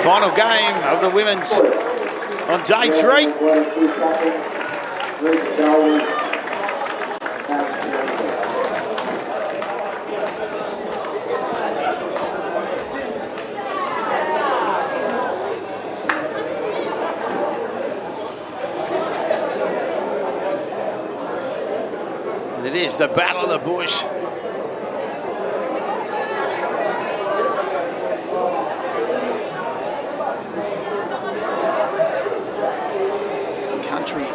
Final game of the women's on day 3. And it is the Battle of the Bush.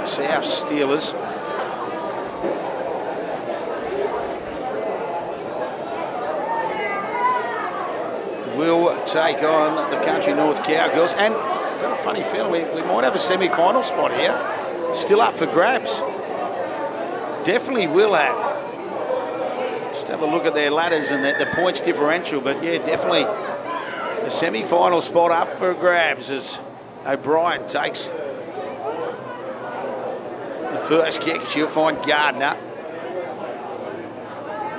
South Stellers. Will take on the Country North Cowgirls, and I've got a funny feeling we might have a semi-final spot here. Still up for grabs. Definitely will have. Just have a look at their ladders and the points differential, but yeah, definitely a semi-final spot up for grabs as O'Brien takes first kick. She'll find Gardner.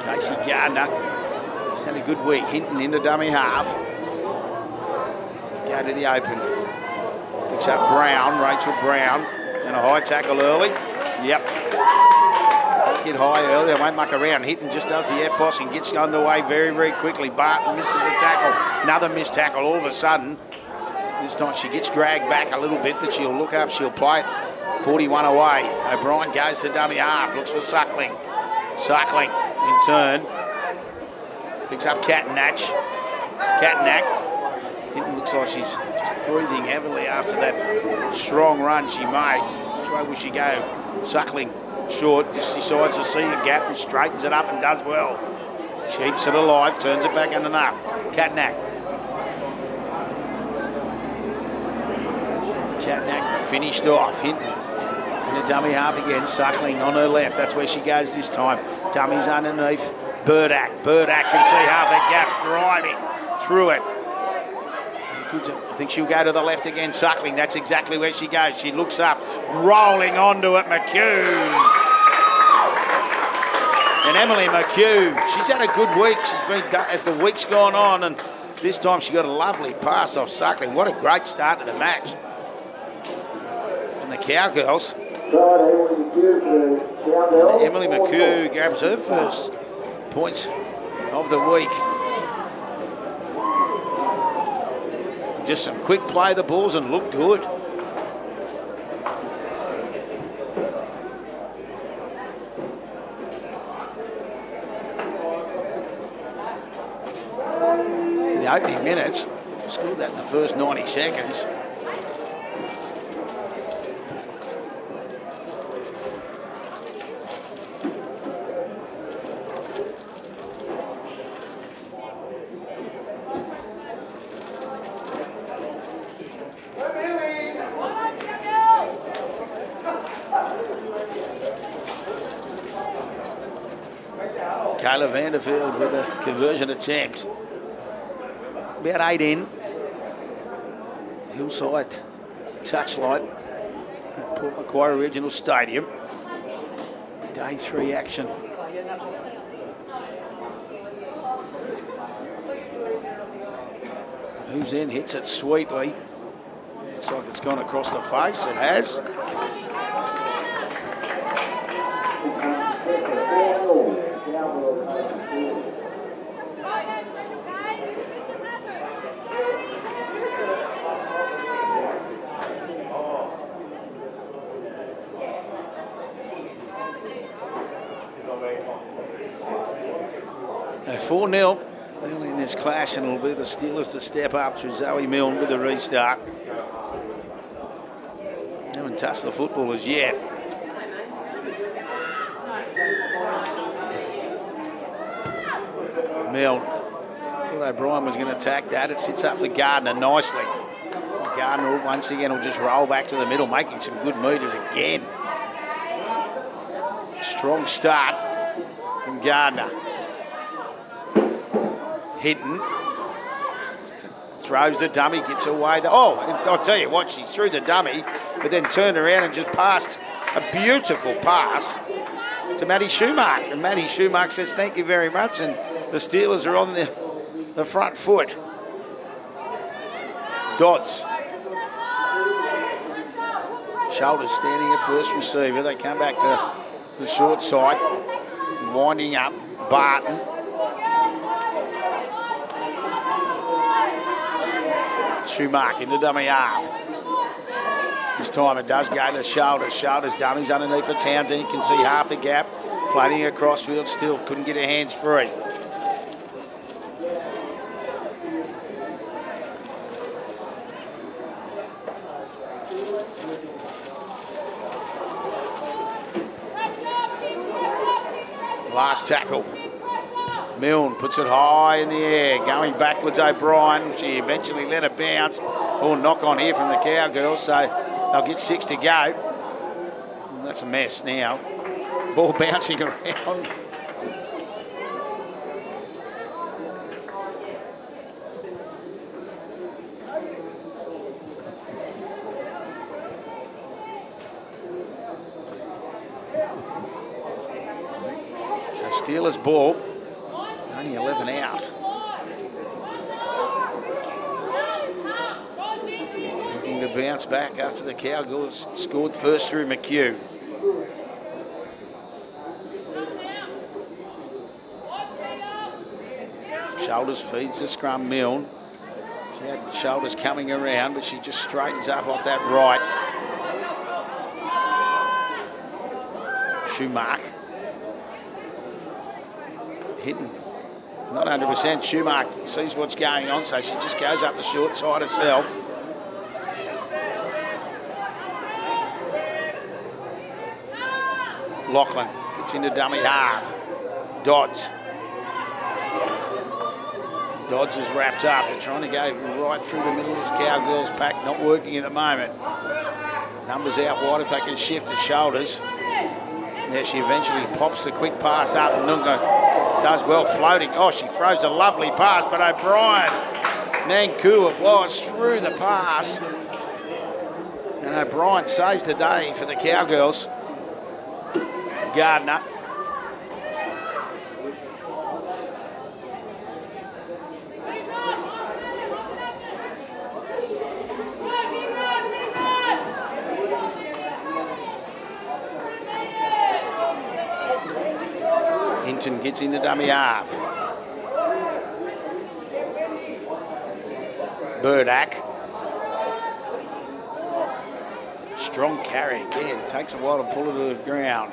Casey Gardner. She's had a good week. Hinton into dummy half. Let's go to the open. Picks up Brown, Rachel Brown. And a high tackle early. Yep. Let's get high early. They won't muck around. Hinton just does the F-poss and gets underway very, very quickly. Barton misses the tackle. Another missed tackle all of a sudden. This time she gets dragged back a little bit, but she'll look up, she'll play it. 41 away. O'Brien goes to dummy half. Looks for Suckling. Suckling in turn. Picks up Catnach. It looks like she's breathing heavily after that strong run she made. Which way will she go? Suckling short. Just decides to see a gap and straightens it up and does well. Keeps it alive. Turns it back enough. Catnach finished off. Hinton. In the dummy half again, Suckling on her left. That's where she goes this time. Dummy's underneath. Burdak can see half a gap, driving through it. I think she'll go to the left again, Suckling. That's exactly where she goes. She looks up, rolling onto it, McHugh. And Emily McHugh, she's had a good week. She's been, as the week's gone on, and this time she got a lovely pass off Suckling. What a great start to the match. And the Cowgirls. And Emily McHugh grabs her first points of the week. Just some quick play of the balls and look good. In the opening minutes, scored that in the first 90 seconds. Kayla Vanderfield with a conversion attempt. About 8 in. Hillside touchlight at Port Macquarie Regional Stadium. Day 3 action. Moves in, hits it sweetly. Looks like it's gone across the face. It has. A 4-0 early in this clash, and it'll be the Steelers to step up through Zoe Milne with the restart. Haven't touched the football as yet. Milne. I thought O'Brien was going to attack that. It sits up for Gardner nicely. Gardner once again will just roll back to the middle, making some good meters again. Strong start from Gardner. Hinton throws the dummy, gets away. I'll tell you what, she threw the dummy, but then turned around and just passed a beautiful pass to Maddie Schumacher. And Maddie Schumacher says, thank you very much. And the Steelers are on the front foot. Dodds. Shoulders standing at first receiver. They come back to the short side. Winding up. Barton. Schumacher into dummy half. This time it does go to Shoulders. Shoulders done. He's underneath for Townsend. You can see half the gap. Floating across field still. Couldn't get her hands free. Last tackle. Milne puts it high in the air. Going backwards, O'Brien. She eventually let it bounce. Oh, knock on here from the Cowgirls, so they'll get 6 to go. That's a mess now. Ball bouncing around. So Stellers ball. Only 11 out. Looking to bounce back after the Cowgirls scored first through McHugh. Shoulders feeds the scrum Milne. She had Shoulders coming around, but she just straightens up off that right. Schumacher. Hitting. Not 100%. Schumacher sees what's going on, so she just goes up the short side herself. Lachlan gets into dummy half. Dodds. Dodds is wrapped up. They're trying to go right through the middle of this Cowgirls pack. Not working at the moment. Numbers out wide if they can shift to Shoulders. There she eventually pops the quick pass up. Nunga does well floating. Oh, she throws a lovely pass, but O'Brien, Nanku it was, through the pass. And O'Brien saves the day for the Cowgirls. Gardner. Hinton gets into dummy half. Burdak. Strong carry again. Takes a while to pull it to the ground.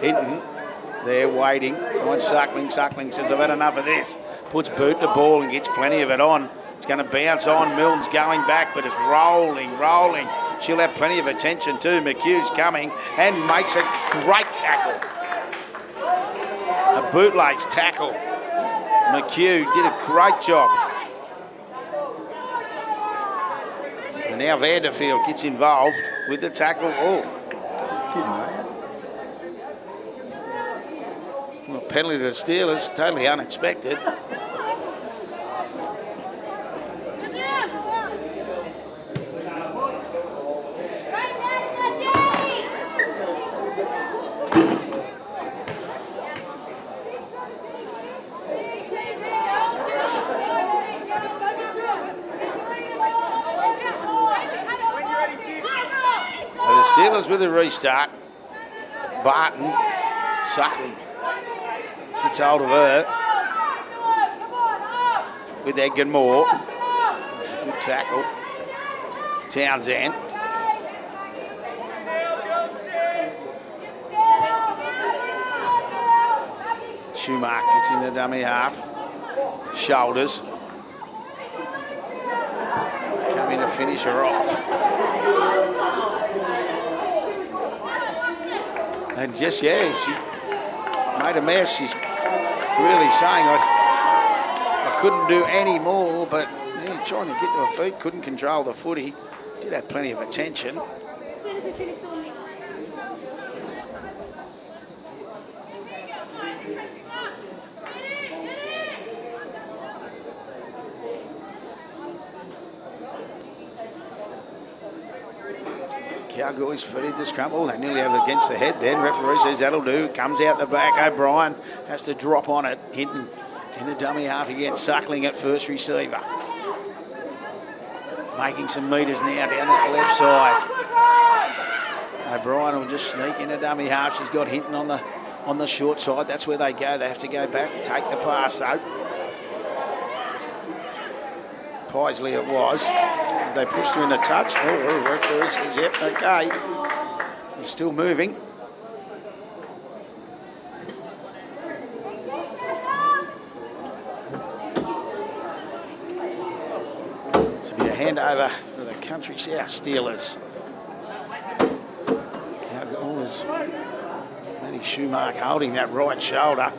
Hinton there waiting. Finds Suckling. Suckling says, I've had enough of this. Puts boot to ball and gets plenty of it on. It's going to bounce on. Milne's going back, but it's rolling, rolling. She'll have plenty of attention too. McHugh's coming and makes a great tackle. A bootlegs tackle. McHugh did a great job. And now Vanderfield gets involved with the tackle. Oh. Well, penalty to the Steelers, totally unexpected. Steelers with a restart. Barton, Suckling gets hold of her with Edgar Moore. Good tackle. Townsend. Schumacher gets in the dummy half. Shoulders. Coming to finish her off. And just, yeah, she made a mess. She's really saying, I couldn't do any more, but yeah, trying to get to her feet, couldn't control the footy. Did have plenty of attention. Cowgirls feed the scrum. Oh, they nearly have it against the head then. Referee says that'll do. Comes out the back. O'Brien has to drop on it. Hinton in the dummy half again. Suckling at first receiver. making some metres now down that left side. O'Brien will just sneak in a dummy half. She's got Hinton on the short side. That's where they go. They have to go back and take the pass, though. Paisley it was. They pushed her in the touch. Oh, referee says, yep, okay. He's still moving. This will be a handover for the Country South Steelers. Cowgirls. Maddie Schumark holding that right shoulder.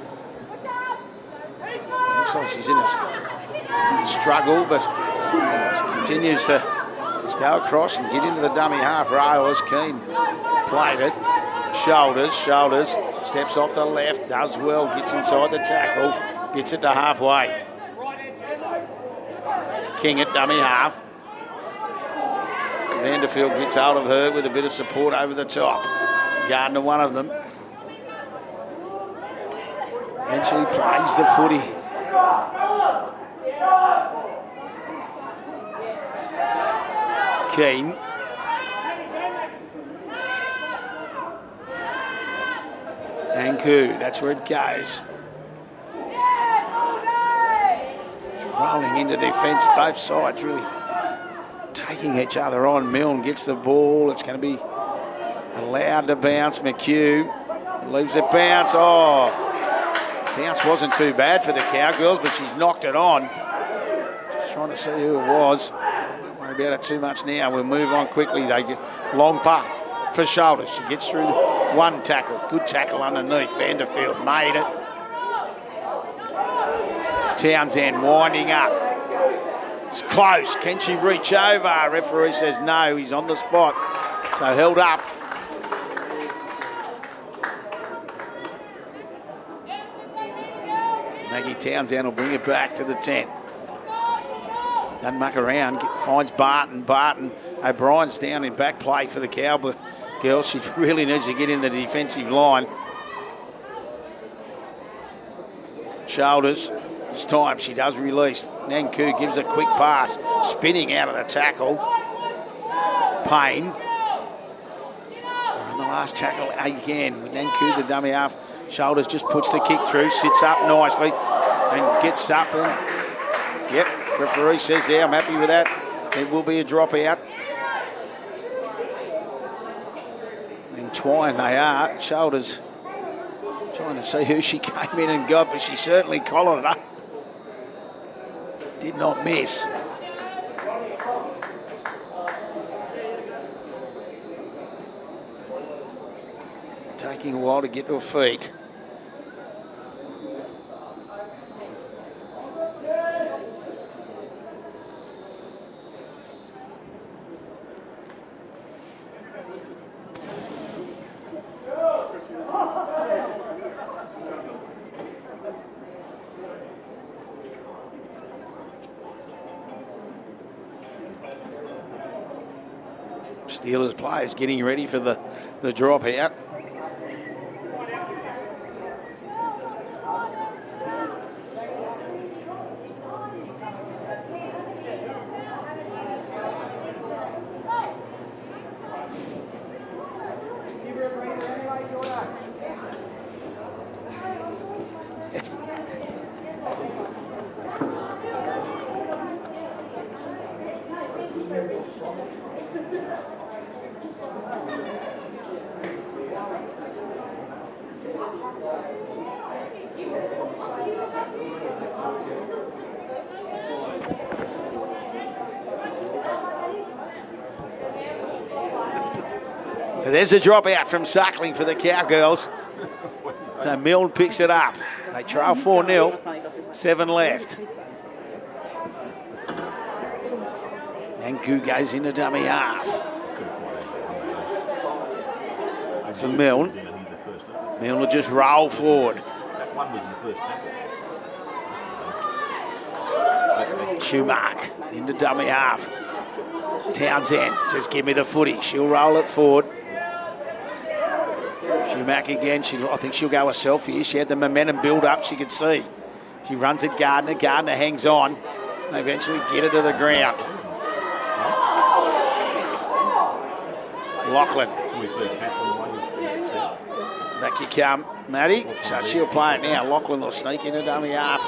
Looks like she's in a struggle, but she continues to just go across and get into the dummy half rail as Keane played it. Shoulders, steps off the left, does well, gets inside the tackle, gets it to halfway. King at dummy half. Vanderfield gets hold of her with a bit of support over the top. Gardner, one of them. Eventually plays the footy. Keane. Anku, that's where it goes. It's rolling into defence, both sides really taking each other on. Milne gets the ball. It's going to be allowed to bounce. McHugh leaves it bounce. Oh, bounce wasn't too bad for the Cowgirls, but she's knocked it on. Just trying to see who it was. Don't worry about it too much now. We'll move on quickly. They get long pass for Shoulders. She gets through one tackle. Good tackle underneath. Vanderfield made it. Townsend winding up. It's close. Can she reach over? Referee says no. He's on the spot. So held up. Maggie Townsend will bring it back to the 10. Doesn't muck around. Finds Barton. Barton. O'Brien's down in back play for the Cowgirls. She really needs to get in the defensive line. Shoulders. This time she does release. Nanku gives a quick pass. Spinning out of the tackle. Payne. On the last tackle again with Nanku, the dummy half. Shoulders just puts the kick through. Sits up nicely. And gets up and... Yep, referee says, yeah, I'm happy with that. It will be a dropout. Entwined they are. Shoulders trying to see who she came in and got, but she certainly collared her. Did not miss. Taking a while to get to her feet. Steelers players getting ready for the drop out. So there's a drop out from Suckling for the Cowgirls. So Milne picks it up. They trail 4-0. 7 left. Nanku goes into dummy half. For Milne. Milne will just roll forward. That one was the first tackle. Schumark into dummy half. Townsend says, give me the footy. She'll roll it forward. Schumark again. I think she'll go herself here. She had the momentum build up, she could see. She runs at Gardner. Gardner hangs on. They eventually get her to the ground. Lachlan. Can we see a cat on the way? Back you come, Matty. So she'll play it now. Lachlan will sneak into dummy half.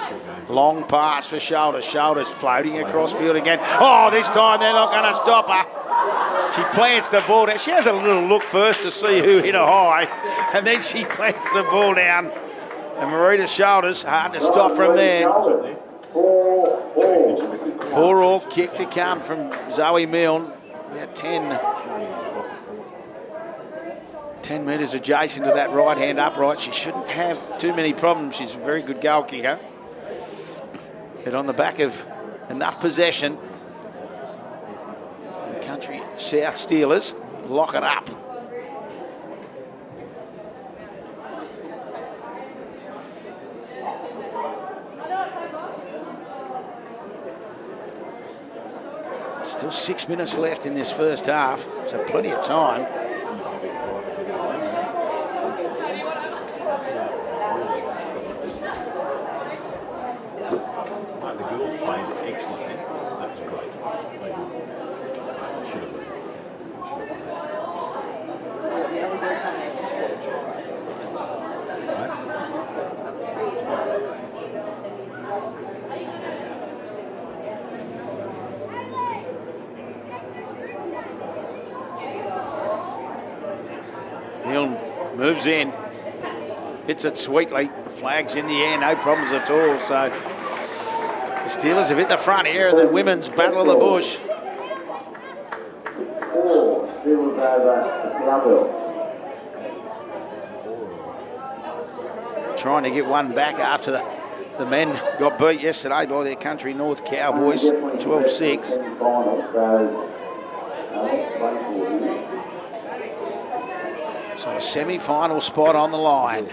Long pass for Shoulders. Shoulders floating across field again. Oh, this time they're not going to stop her. She plants the ball down. She has a little look first to see who hit her high, and then she plants the ball down. And Marita Shoulders, hard to stop from there. 4-all kick to come from Zoe Milne. About 10 metres adjacent to that right hand upright. She shouldn't have too many problems. She's a very good goal kicker. But on the back of enough possession, the Country South Steelers lock it up. Still 6 minutes left in this first half, so plenty of time. The girls played excellently. That was great. They should have been. Milne moves in, hits it sweetly, flags in the air, no problems at all. So the Steelers have hit the front here in the women's Battle of the Bush. Trying to get one back after the men got beat yesterday by their Country North Cowboys, 12-6. So a semi-final spot on the line.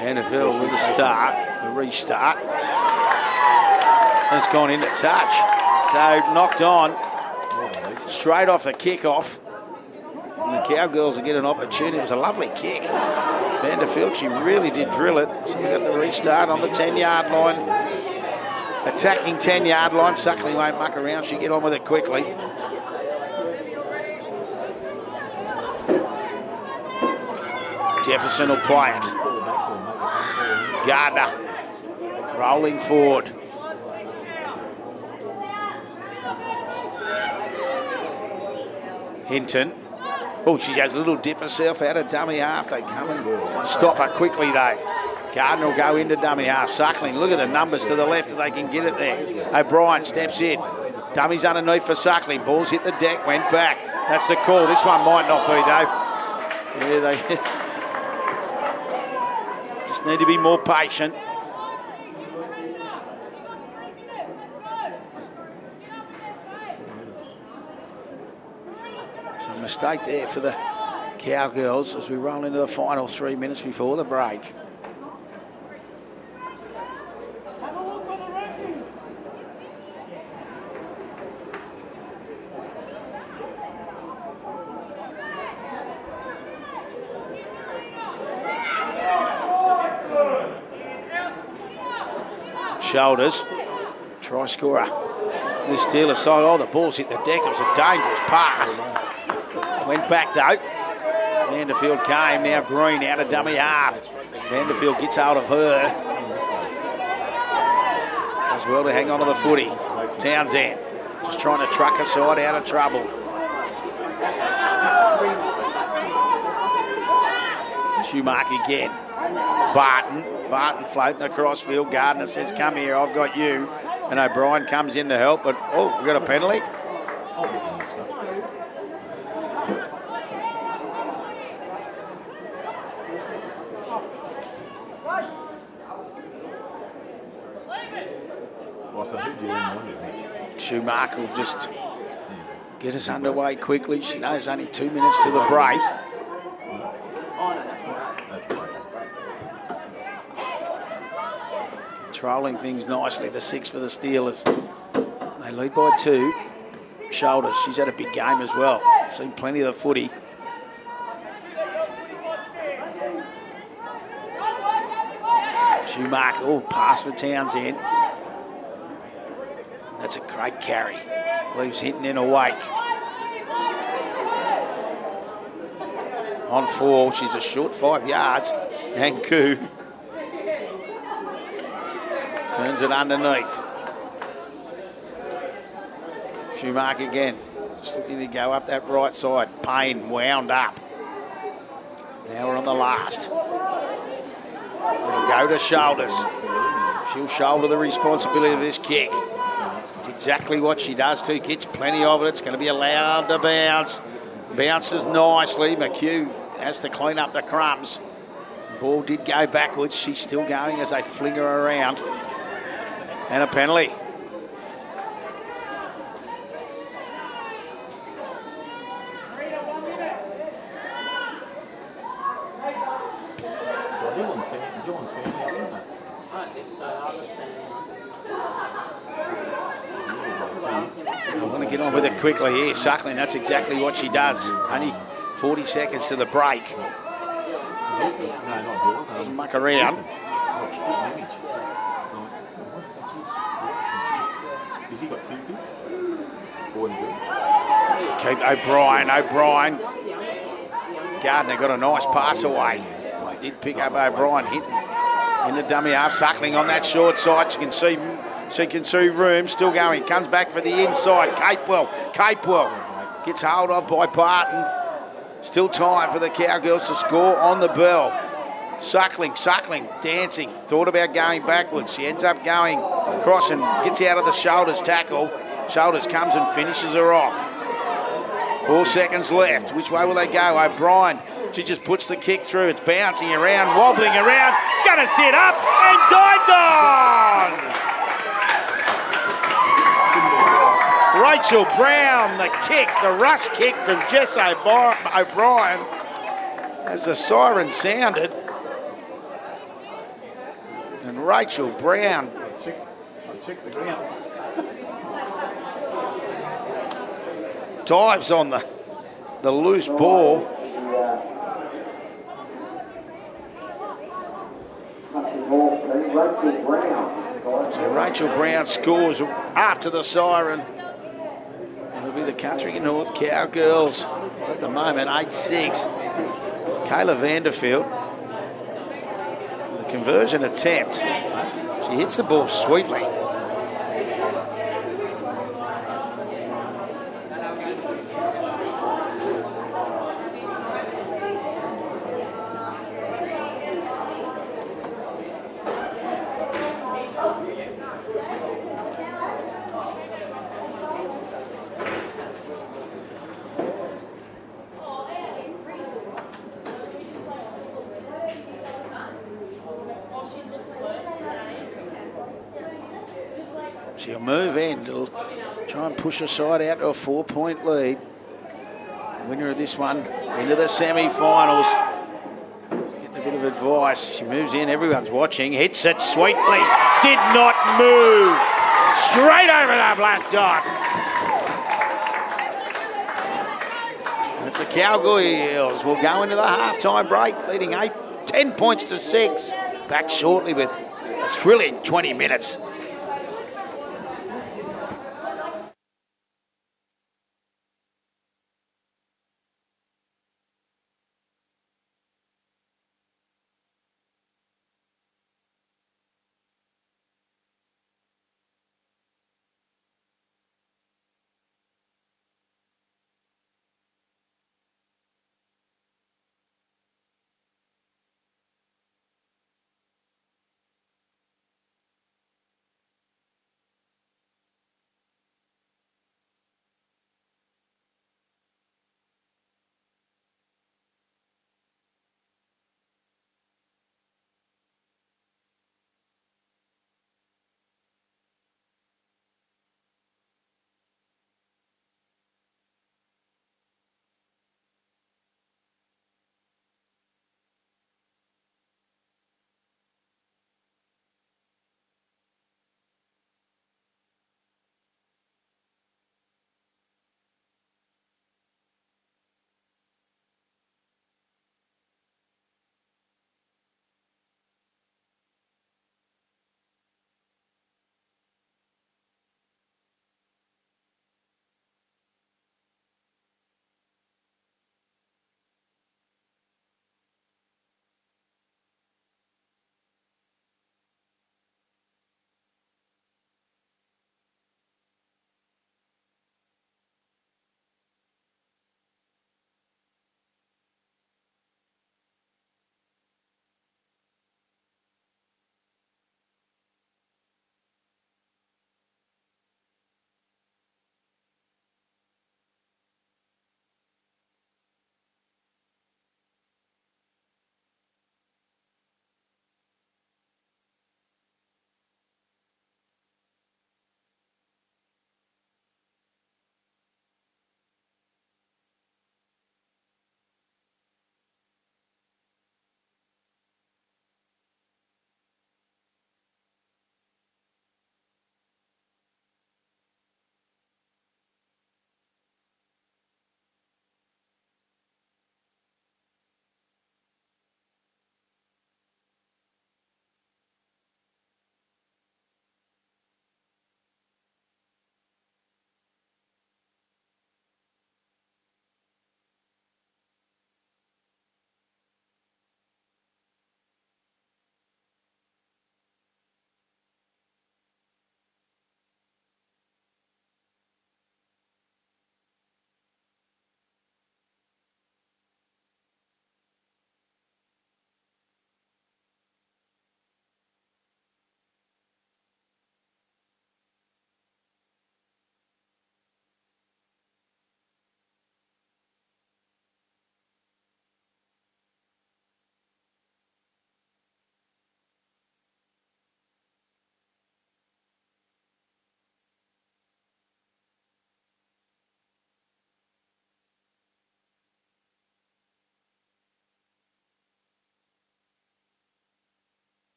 NFL with a start, a restart. It's gone into touch. So knocked on straight off the kickoff. And the Cowgirls will get an opportunity. It was a lovely kick. Vanderfield, she really did drill it. So we got the restart on the 10-yard line. Attacking 10-yard line. Suckley won't muck around. She'll get on with it quickly. Jefferson will play it. Gardner rolling forward. Hinton. Oh, she has a little dip herself out of dummy half. They come and stop her quickly though. Gardner will go into dummy half. Suckling, look at the numbers to the left if they can get it there. O'Brien steps in. Dummy's underneath for Suckling. Ball's hit the deck, went back. That's the call. This one might not be though. Yeah, they just need to be more patient. So a mistake there for the Cowgirls as we roll into the final 3 minutes before the break. Shoulders, try scorer. The Steelers side, oh, the ball's hit the deck. It was a dangerous pass. Went back though. Vanderfield came, now Green out of dummy half. Vanderfield gets hold of her. Does well to hang on to the footy. Townsend just trying to truck her side out of trouble. Schumacher again. Barton floating across field. Gardner says, come here, I've got you. And O'Brien comes in to help, but oh, we got a penalty. Schumacher will just get us underway quickly. She knows only 2 minutes to the break. controlling things nicely. The 6 for the Steelers. They lead by 2. Shoulders, she's had a big game as well. Seen plenty of the footy. Schumacher, oh, pass for Townsend. That's a great carry. Leaves Hinton in a wake. On 4, she's a short 5 yards. Nanku turns it underneath. Schumacher again, just looking to go up that right side. Payne wound up. Now we're on the last. It'll go to Shoulders. She'll shoulder the responsibility of this kick. It's exactly what she does too. Gets plenty of it. It's going to be allowed to bounce. Bounces nicely. McHugh has to clean up the crumbs. The ball did go backwards. She's still going as they fling her around. And a penalty. I want to get on with it quickly here. Suckling, that's exactly what she does. Only 40 seconds to the break. Doesn't muck around. Has he got 2 kids? 4 and Keep O'Brien. Gardner got a nice pass away. Did pick up O'Brien, hitting in the dummy half. Suckling on that short side. She can see room. Still going. Comes back for the inside. Capewell gets hold of by Barton. Still time for the Cowgirls to score on the bell. Suckling, dancing. Thought about going backwards. She ends up going across and gets out of the Shoulders tackle. Shoulders comes and finishes her off. 4 seconds left. Which way will they go? O'Brien. She just puts the kick through. It's bouncing around, wobbling around. It's going to sit up and dived on. Rachel Brown, the kick, the rush kick from Jess O'Brien as the siren sounded. And Rachel Brown dives on the loose ball. So Rachel Brown scores after the siren. It'll be the Country North Cowgirls at the moment, 8-6. Kayla Vanderfield, the conversion attempt. She hits the ball sweetly. She'll move in. She'll try and push her side out to a 4-point lead. Winner of this one into the semi-finals. Getting a bit of advice. She moves in. Everyone's watching. Hits it sweetly. Did not move. Straight over the black dot. It's the Cowgirls. We'll go into the halftime break, leading 10 points to 6. Back shortly with a thrilling 20 minutes.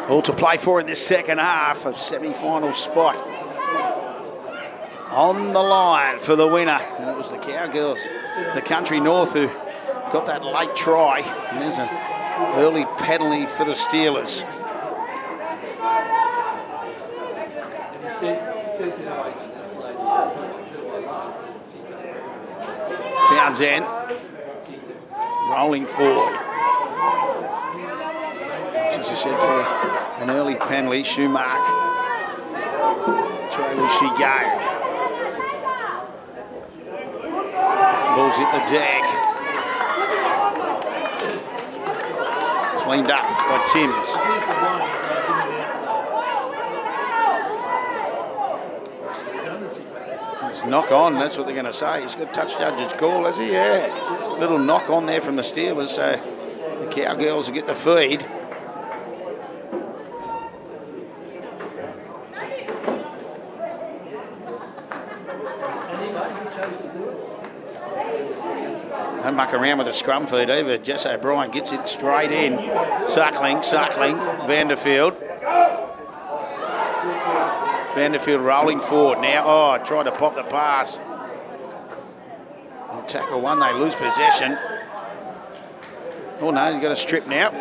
All to play for in this second half of semi-final spot. On the line for the winner. And it was the Cowgirls, the Country North, who got that late try. And there's an early penalty for the Stellers. Townsend rolling forward. As I said, for an early penalty, Schumark. Which way will she go? Ball's hit the deck. Cleaned up by Timms. It's knock on, that's what they're going to say. He's got touch judge's call, has he? Yeah. Little knock on there from the Steelers, so the Cowgirls will get the feed. Don't muck around with a scrum feed either. Jess O'Brien gets it straight in. Suckling, Vanderfield. Vanderfield rolling forward now. Oh, tried to pop the pass. And tackle one, they lose possession. Oh no, he's got a strip now.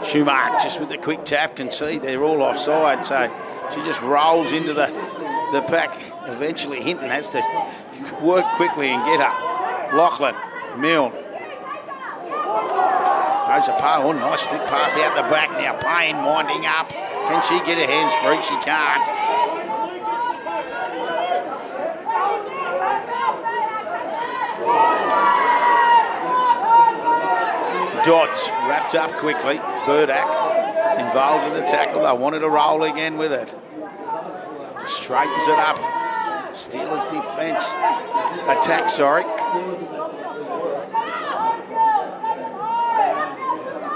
Schumark just with the quick tap, can see they're all offside, so she just rolls into the pack. Eventually Hinton has to work quickly and get her. Lachlan, Milne. Goes a oh, nice flick pass out the back now. Payne winding up. Can she get her hands free? She can't. Dodds wrapped up quickly. Burdak involved in the tackle. They wanted to roll again with it. Just straightens it up. Steelers defence. Attack, sorry.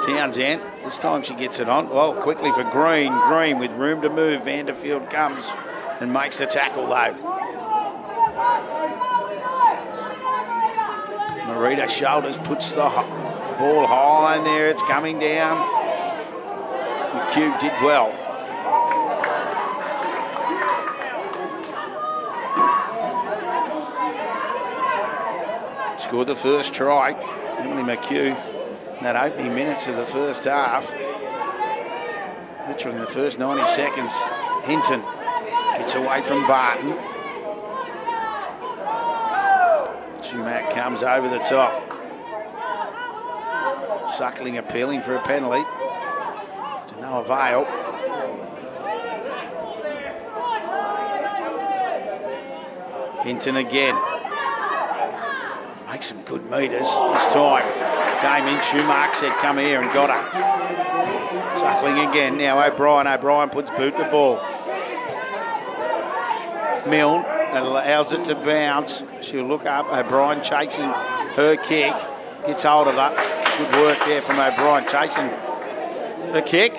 Townsend, this time she gets it on. Well, quickly for Green. Green with room to move. Vanderfield comes and makes the tackle though. Marita shoulders, puts the ball high in there. It's coming down. McHugh did well. Scored the first try. Emily McHugh. In that opening minutes of the first half, literally in the first 90 seconds, Hinton gets away from Barton. Schumack comes over the top. Suckling appealing for a penalty. To no avail. Hinton again. Makes some good meters this time. Came in, Schumark said, come here, and got her. Suckling again, now O'Brien puts boot to ball. Milne allows it to bounce. She'll look up, O'Brien chasing her kick. Gets hold of her. Good work there from O'Brien, chasing the kick.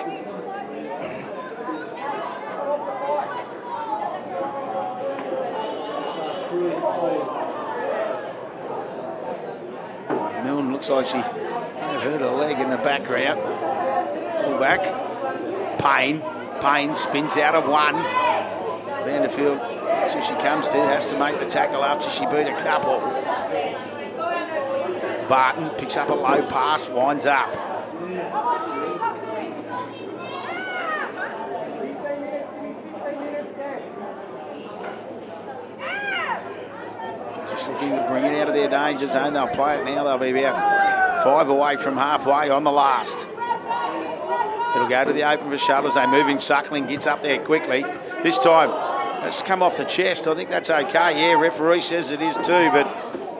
Milne looks like she may have hurt her leg in the background. Fullback. Payne spins out of one. Vanderfield, that's who she comes to, has to make the tackle after she beat a couple. Barton picks up a low pass, winds up. Looking to bring it out of their danger zone. They'll play it now. They'll be about 5 away from halfway on the last. It'll go to the open for Shuttles. They move in. Suckling gets up there quickly. This time, that's come off the chest. I think that's okay. Yeah, referee says it is too, but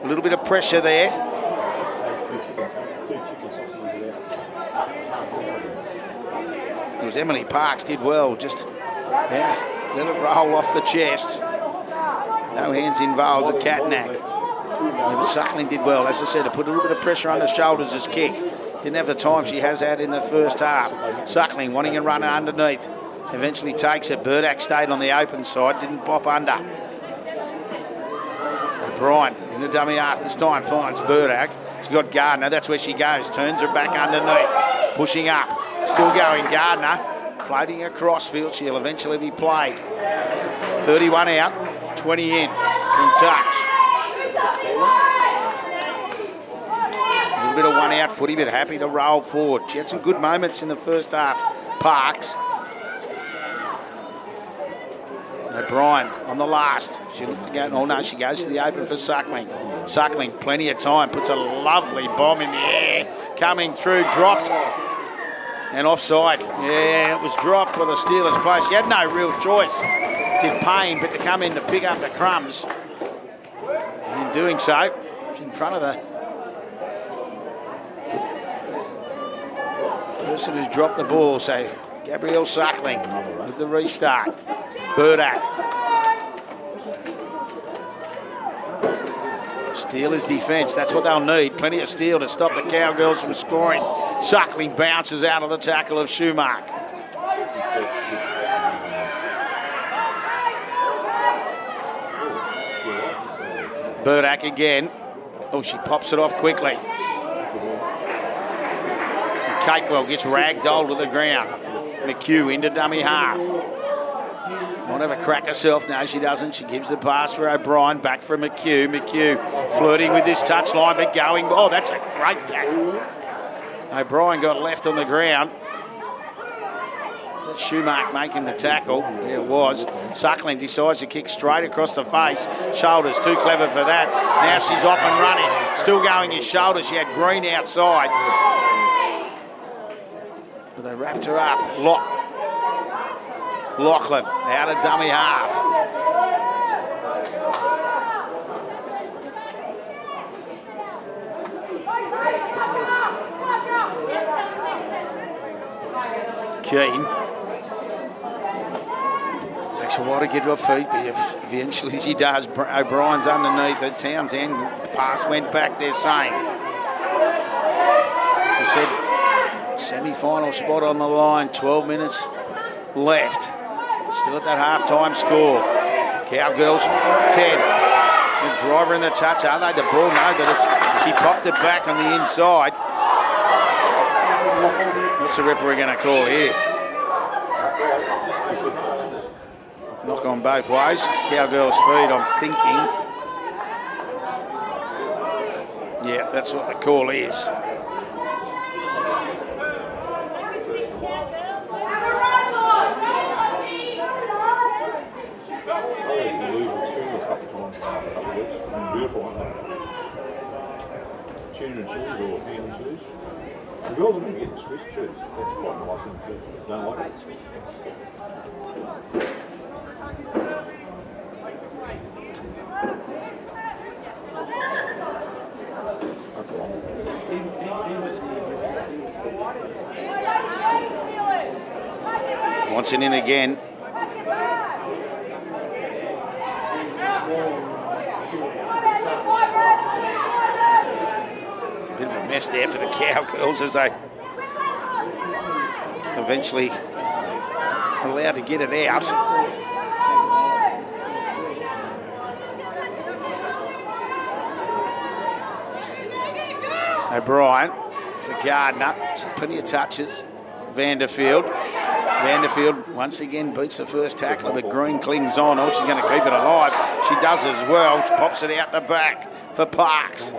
a little bit of pressure there. It was Emily Parks, did well. Just, yeah, let it roll off the chest. No hands involved at Catnack. Yeah, but Suckling did well, as I said, to put a little bit of pressure on the shoulders as kick. Didn't have the time she has had in the first half. Suckling wanting to run underneath. Eventually takes it. Burdak stayed on the open side, didn't pop under. O'Brien in In the dummy half this time finds Burdak. She's got Gardner. That's where she goes. Turns her back underneath. Pushing up. Still going. Gardner floating across field. She'll eventually be played. 31 out. 20 in from touch. A little bit of one out footy, but happy to roll forward. She had some good moments in the first half. Parks. O'Brien on the last. She looked to go. Oh no, she goes to the open for Suckling. Suckling, plenty of time. Puts a lovely bomb in the air. Coming through, dropped. And offside. Yeah, it was dropped by the Steelers play. She had no real choice. Did Payne, but to come in to pick up the crumbs. And in doing so, she's in front of the person who's dropped the ball. So Gabrielle Suckling with the restart. Burdak. Steelers defence, that's what they'll need. Plenty of steel to stop the Cowgirls from scoring. Suckling bounces out of the tackle of Schumark. Burdak again. Oh, she pops it off quickly. And Capewell gets ragdolled to the ground. McHugh into dummy half. Might have a crack herself. No, she doesn't. She gives the pass for O'Brien. Back for McHugh. McHugh flirting with this touchline, but going. Oh, that's a great tackle. O'Brien got left on the ground. Was it Schumark making the tackle? Yeah, it was. Suckling decides to kick straight across the face. Shoulders, too clever for that. Now she's off and running. Still going his shoulders. She had Green outside. But they wrapped her up. Lachlan out of dummy half. Keane. Takes a while to get to her feet, but eventually she does. O'Brien's underneath her. Townsend pass went back there saying. She said semi-final spot on the line, 12 minutes left. Still at that half-time score. Cowgirls, 10. The driver in the touch, are they? The ball, no, but she popped it back on the inside. What's the referee going to call here? Knock on both ways. Cowgirls feed, I'm thinking. Yeah, that's what the call is. Tuna and cheese or ham and cheese. The girls are getting Swiss cheese. That's quite nice and too. Don't like it. Wants it in again. Bit of a mess there for the Cowgirls as they eventually allowed to get it out. O'Brien for Gardner. Plenty of touches. Vanderfield once again beats the first tackler, but Green clings on. Oh, she's going to keep it alive. She does as well. She pops it out the back for Parks.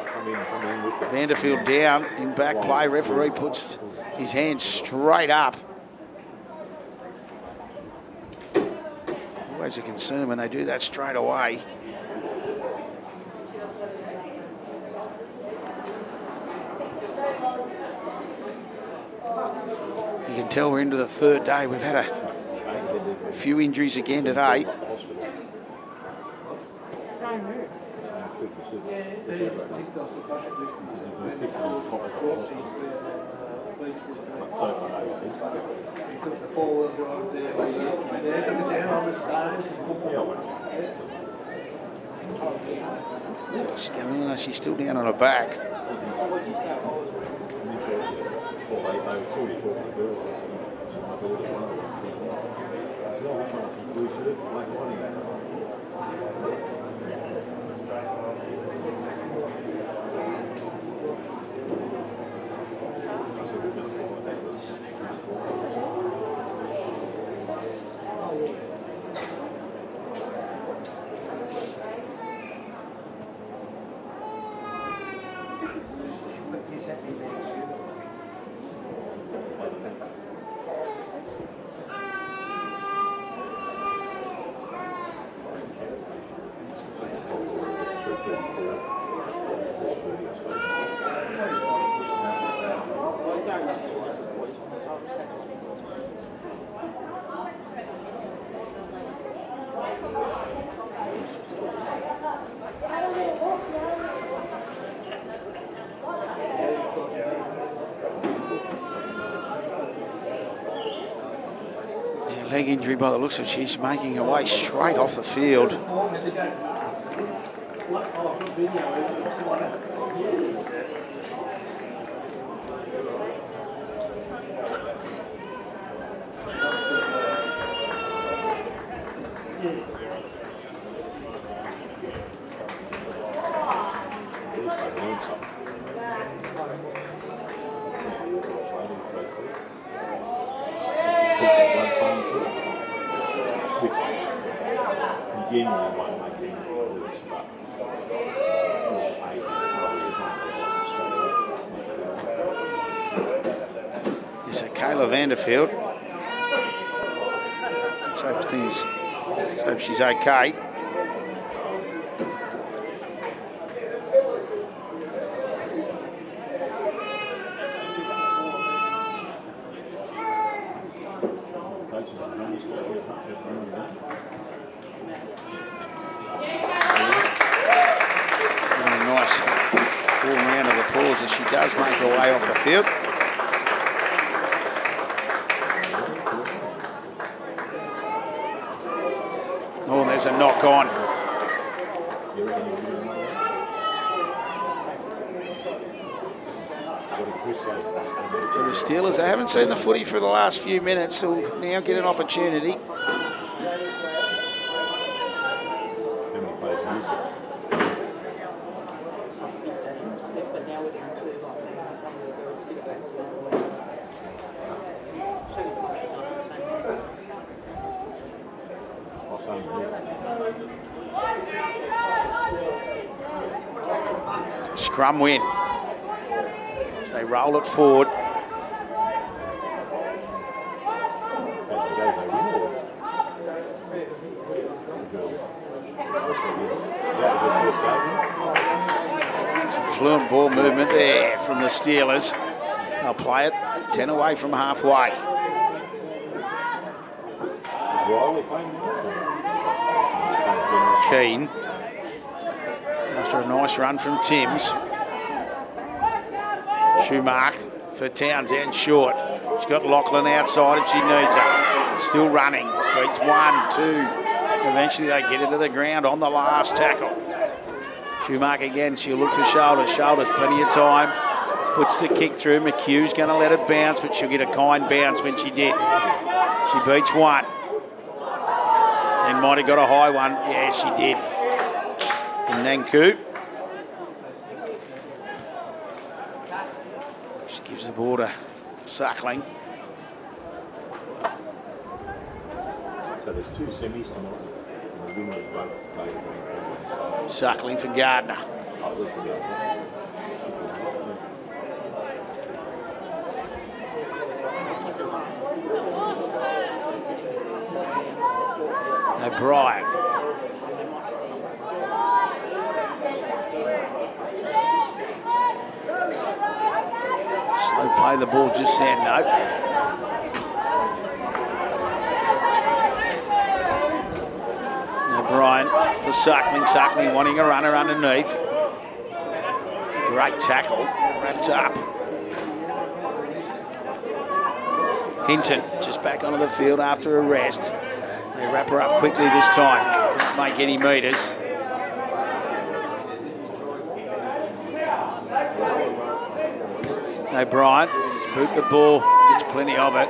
Vanderfield down in back play. Referee puts his hands straight up. Always a concern when they do that straight away. You can tell we're into the third day. We've had a few injuries again today. She's still down on her back. leg injury by the looks of it. She's making her way straight off the field. So Kayla Vanderfield. Let's hope she's okay. As she does make her way off the field. Oh, there's a knock on. So the Steelers, they haven't seen the footy for the last few minutes, so now get an opportunity. Scrum win. So they roll it forward. Some fluent ball movement there from the Steelers. They'll play it 10 away from halfway. Keane. After a nice run from Timms. Schumark for Townsend short. She's got Lachlan outside if she needs her. Still running. Beats 1, 2. Eventually they get it to the ground on the last tackle. Schumark again. She'll look for shoulders. Shoulders, plenty of time. Puts the kick through. McHugh's going to let it bounce, but she'll get a kind bounce when she did. She beats 1. And might have got a high one. Yeah, she did. And Nanku just gives the ball to Suckling. So there's 2 semis tonight. Suckling for Gardner. O'Brien. Slow play the ball just then, no. O'Brien for Suckling. Suckling wanting a runner underneath. Great tackle. Wrapped up. Hinton just back onto the field after a rest. They wrap her up quickly this time. Can't make any metres. O'Brien, just boot the ball, gets plenty of it.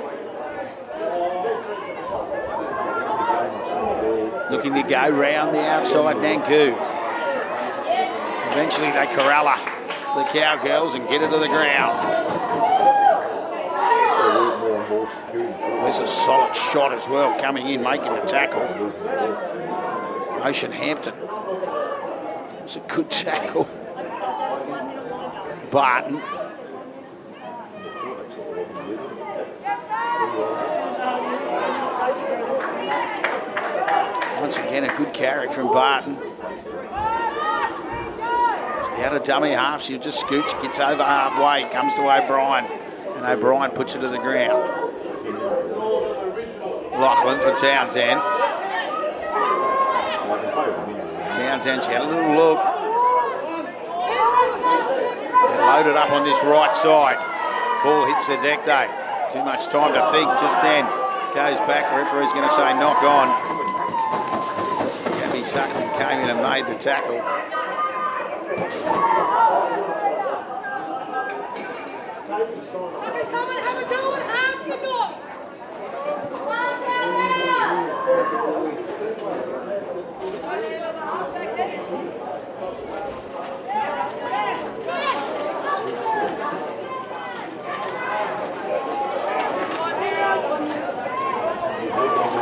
Looking to go round the outside, Nanku. Eventually they corral her, the Cowgirls, and get her to the ground. There's a solid shot as well, coming in, making the tackle. Ocean Hampton. It's a good tackle. Barton. Once again, a good carry from Barton. Just out of dummy half, she'll just scooch, gets over halfway, comes to O'Brien, and O'Brien puts it to the ground. Lachlan for Townsend. Townsend, she had a little look. They're loaded up on this right side. Ball hits the deck though. Too much time to think just then. goes back. Referee's going to say knock on. Gabby Suckling came in and made the tackle.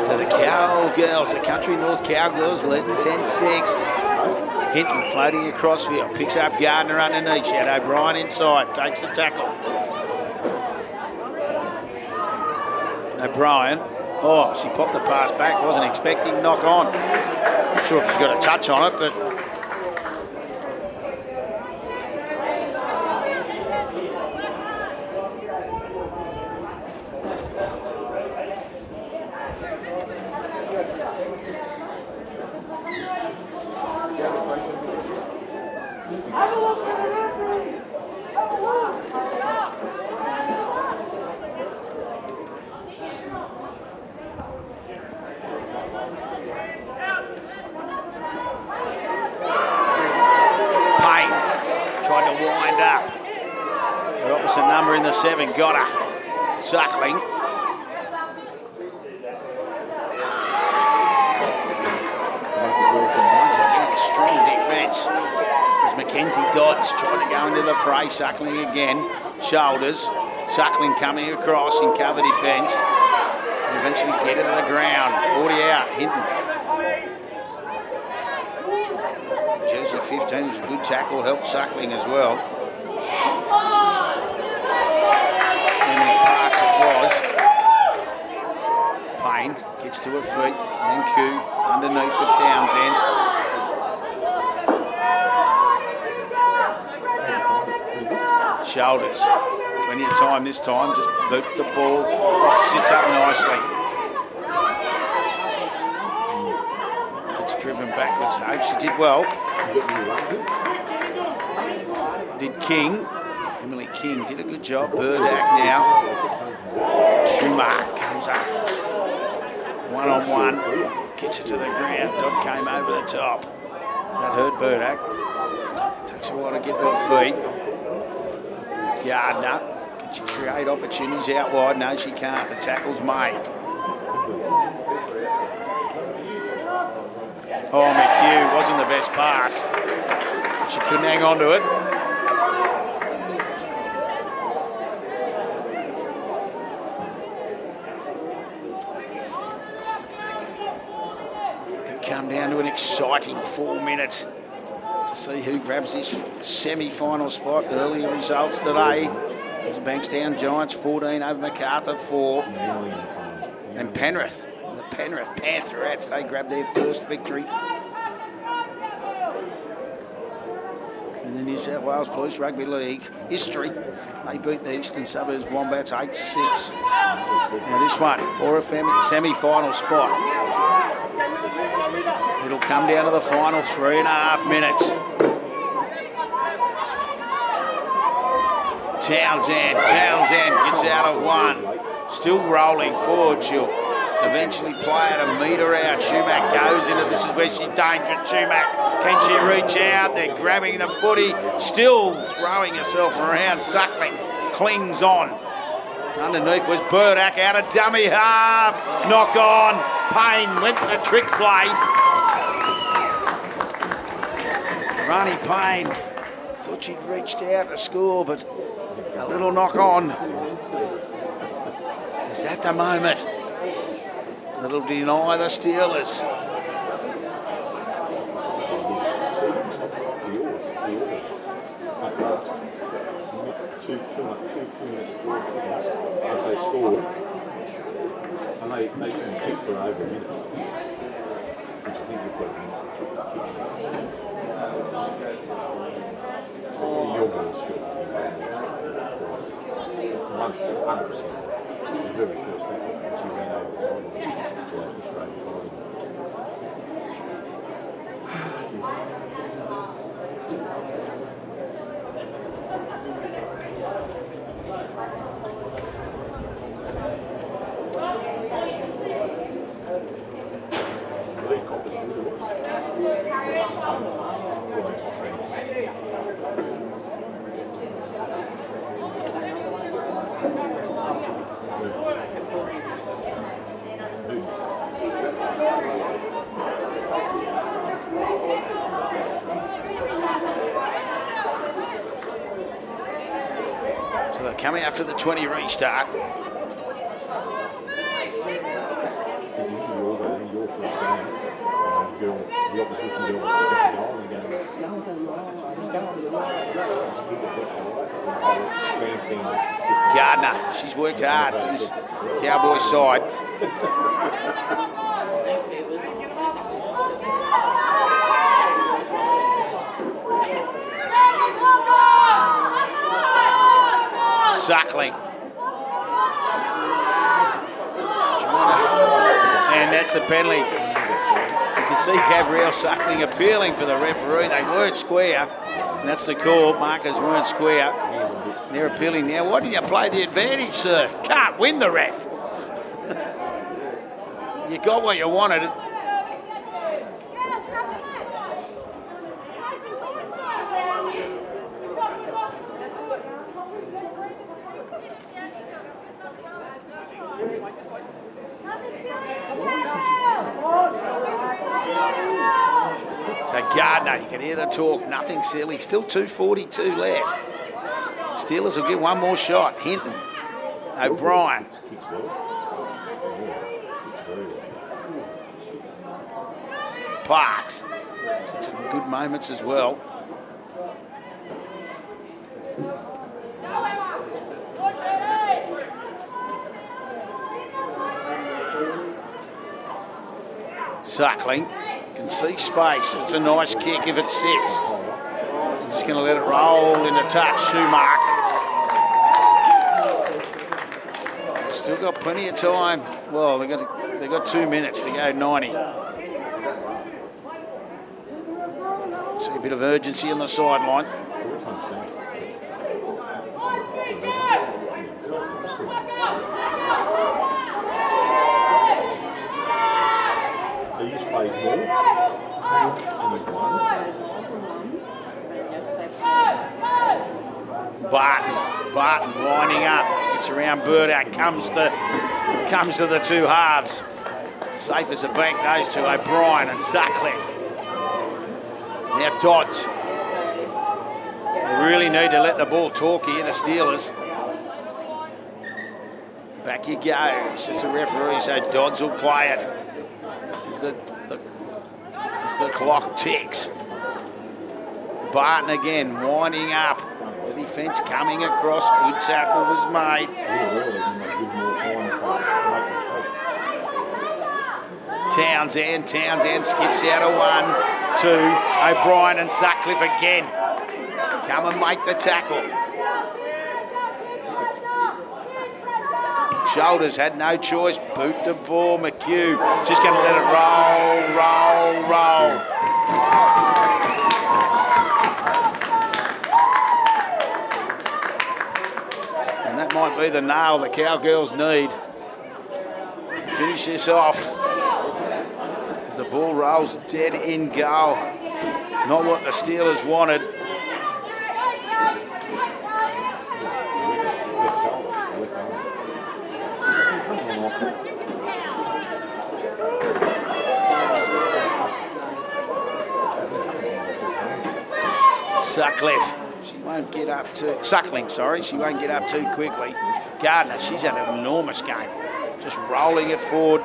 To the Cowgirls, the Country North Cowgirls leading 10-6. Hinton floating across field, picks up Gardner underneath. She had O'Brien inside, takes the tackle. O'Brien, oh, she popped the pass back, wasn't expecting knock on. Not sure if he's got a touch on it, but number in the 7, got her. Suckling. Once again, strong defence. As Mackenzie Dodds trying to go into the fray. Suckling again. Shoulders. Suckling coming across in cover defence. And eventually get it to the ground. 40 out. Hinton. Jersey 15 was a good tackle. Helped Suckling as well. Payne gets to her feet, then Koo underneath for Townsend. Shoulders, plenty of time this time, just boot the ball, sits up nicely. Gets driven backwards, so she did well. Did King. Emily King did a good job. Burdak now. Schumacher comes up. One-on-one. Gets it to the ground. Dodd came over the top. That hurt Burdak. Takes a while to get to her feet. Gardner. Can she create opportunities out wide? No, she can't. The tackle's made. Oh, McHugh wasn't the best pass. She couldn't hang on to it. Come down to an exciting 4 minutes to see who grabs this semi-final spot. Earlier results today. There's the Bankstown Giants 14 over Macarthur 4. And Penrith, the Penrith Pantherettes, they grabbed their first victory. In the New South Wales Police Rugby League history, they beat the Eastern Suburbs Wombats 8-6. Now this one for a semi-final spot. It'll come down to the final 3.5 minutes. Townsend gets out of one. Still rolling forward. She'll eventually play it a metre out. Schumacher goes into, this is where she's dangerous. Schumacher, can she reach out? They're grabbing the footy, still throwing herself around. Suckling clings on. Underneath was Burdak out of dummy half. Knock on. Payne went for the trick play. Ronnie Payne thought she'd reached out to score, but a little knock on. Is that the moment that'll deny the Steelers? As they scored, and they can kick for over a minute, which I think you've got to your ball's short. Once 100%, the very first tackle, she ran over the side of the straight side. So they're coming after the 20 restart. Gardner, she's worked hard for this Cowboy side. Suckling. And that's the penalty. You can see Gabrielle Suckling appealing for the referee. They weren't square. And that's the call. Markers weren't square. They're appealing now. Why didn't you play the advantage, sir? Can't win the ref. You got what you wanted. So Gardner, you can hear the talk, nothing silly. Still 2:42 left. Steelers will get one more shot. Hinton, O'Brien. Parks. It's some good moments as well. Suckling. Can see space. It's a nice kick if it sits. Just going to let it roll into touch. Schumacher. Still got plenty of time. Well, they've got 2 minutes to go 90. See a bit of urgency on the sideline. So you just played more and you've won. Barton winding up. It's around Burdock. Comes to the two halves. Safe as a bank, those two, O'Brien and Sutcliffe. Now Dodds. They really need to let the ball talk here, the Steelers. Back you go, says the referee, so Dodds will play it. As the clock ticks. Barton again, winding up. The defence coming across. Good tackle was made. Townsend skips out of 1, 2. O'Brien and Sutcliffe again. Come and make the tackle. Shoulders had no choice. Boot the ball. McHugh just going to let it roll. And that might be the nail the Cowgirls need to finish this off. As the ball rolls dead in goal. Not what the Steelers wanted. Sutcliffe, she won't get up too... Suckling, sorry, she won't get up too quickly. Gardner, she's had an enormous game. Just rolling it forward.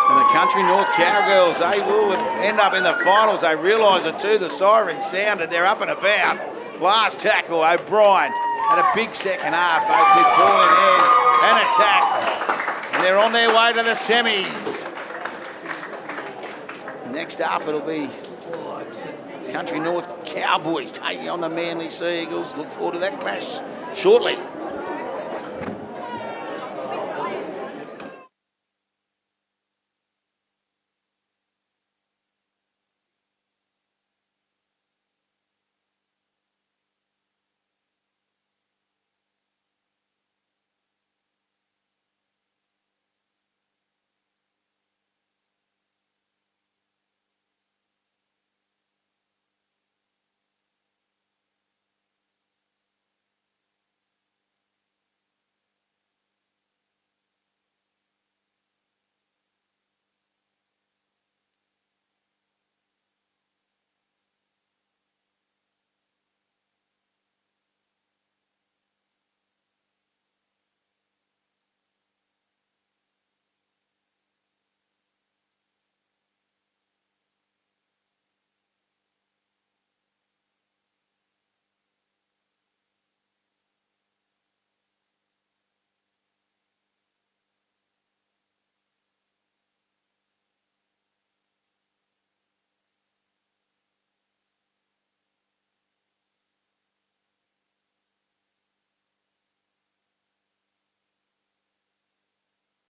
And the Country North Cowgirls, they will end up in the finals. They realise it too. The siren sounded. They're up and about. Last tackle, O'Brien had a big second half, both with ball in hand and attack. And they're on their way to the semis. Next up, it'll be Country North Cowboys taking on the Manly Sea Eagles. Look forward to that clash shortly.